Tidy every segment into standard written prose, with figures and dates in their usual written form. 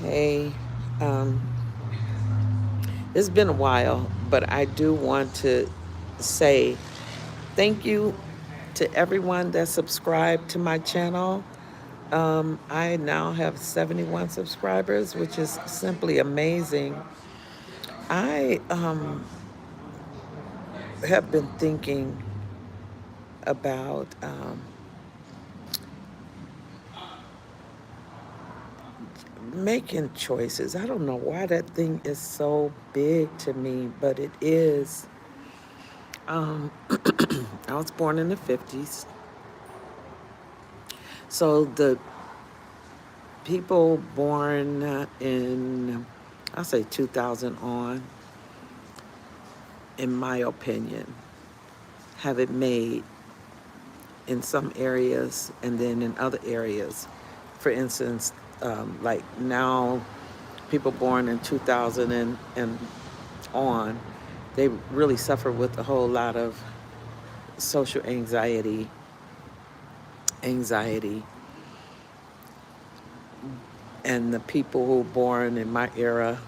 Hey, um, it's been a while, but I do want to say thank you to everyone that subscribed to my channel. I now have 71 subscribers, which is simply amazing. I have been thinking about making choices. I don't know why that thing is so big to me, but it is. Um, I was born in the 50s. So the people born in, I'll say 2000 on, in my opinion, have it made in some areas and then in other areas. For instance, like now, people born in 2000 and on, they really suffer with a whole lot of social anxiety, and the people who were born in my era,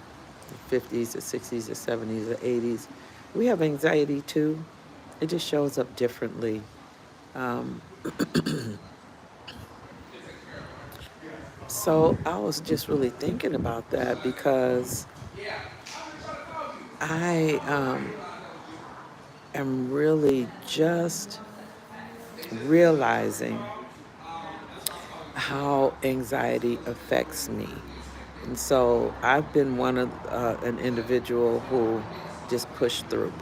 the 50s, the 60s, the 70s, the 80s, we have anxiety too. It just shows up differently. Um, so I was just really thinking about that because I am really just realizing how anxiety affects me. And so I've been one of an individual who just push through,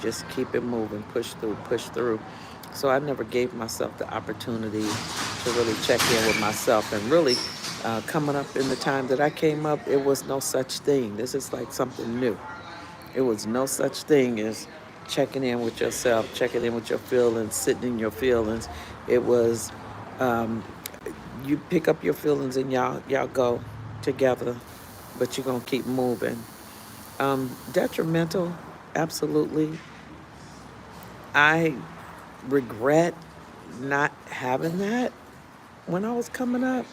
just keep it moving, push through, push through. So I never gave myself the opportunity to really check in with myself. And really, coming up in the time that I came up, it was no such thing. This is like something new. It was no such thing as checking in with yourself, checking in with your feelings, sitting in your feelings. It was um, you pick up your feelings and y'all go together, but you're gonna keep moving. Detrimental, absolutely. I regret not having that when I was coming up,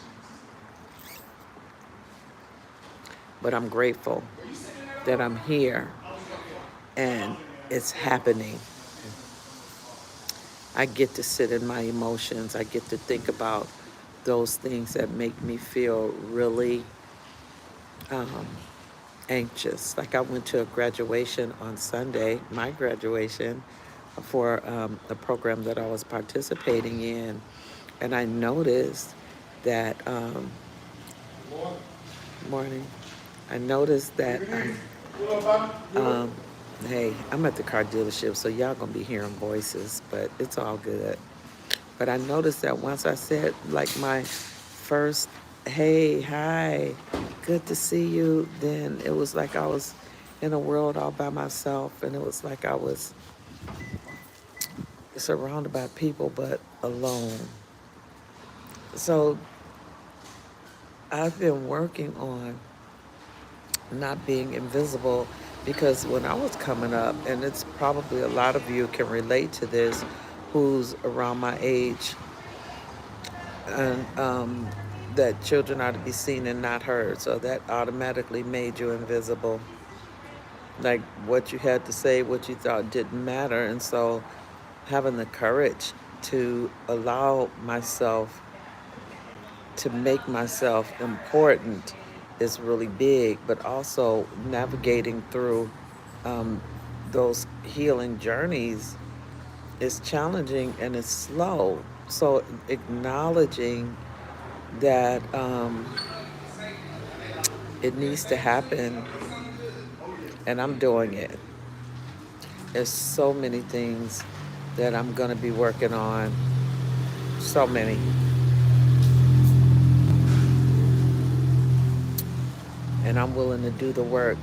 but I'm grateful that I'm here and it's happening. I get to sit in my emotions. I get to think about those things that make me feel really um, anxious. Like I went to a graduation on Sunday, my graduation, for a program that I was participating in, and I noticed that morning. I noticed that um, hey, I'm at the car dealership, so y'all gonna be hearing voices, but it's all good. But I noticed that once I said like my first, hey, hi, good to see you, then it was like I was in a world all by myself, and it was like I was surrounded by people but alone. So I've been working on not being invisible because when I was coming up, and it's probably a lot of you can relate to this who's around my age, and that children are to be seen and not heard. So that automatically made you invisible. Like what you had to say, what you thought didn't matter. And so having the courage to allow myself to make myself important is really big, but also navigating through um, those healing journeys is challenging and it's slow. So acknowledging that it needs to happen, and I'm doing it. There's so many things that I'm going to be working on, so many. And I'm willing to do the work.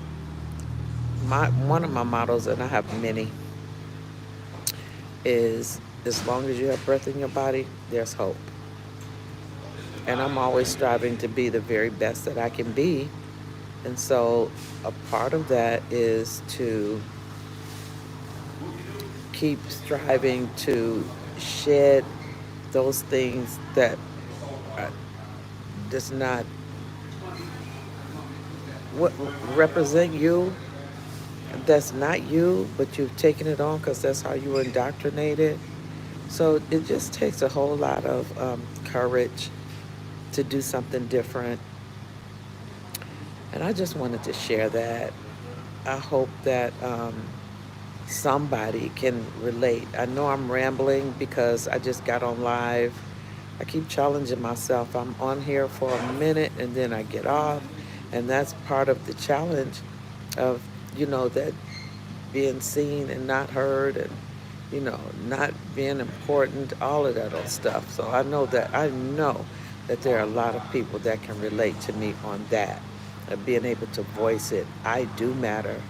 One of my mottos, and I have many, is as long as you have breath in your body, there's hope. And I'm always striving to be the very best that I can be. And so a part of that is to keep striving to shed those things that are just not what represent you that's not you, but you've taken it on because that's how you were indoctrinated. So it just takes a whole lot of courage to do something different. And I just wanted to share that. I hope that somebody can relate. I know I'm rambling because I just got on live. I keep challenging myself. I'm on here for a minute and then I get off. And that's part of the challenge of, that being seen and not heard and, not being important, all of that old stuff. So I know that there are a lot of people that can relate to me on that, of being able to voice it. I do matter.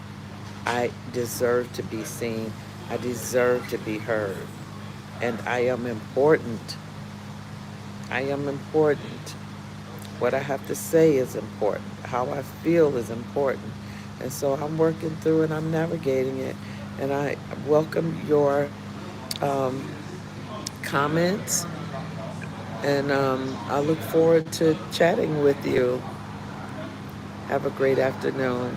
I deserve to be seen. I deserve to be heard. And I am important. I am important. What I have to say is important. How I feel is important. And so I'm working through and I'm navigating it. And I welcome your um, comments. And I look forward to chatting with you. Have a great afternoon.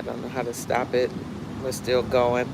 I don't know how to stop it. We're still going.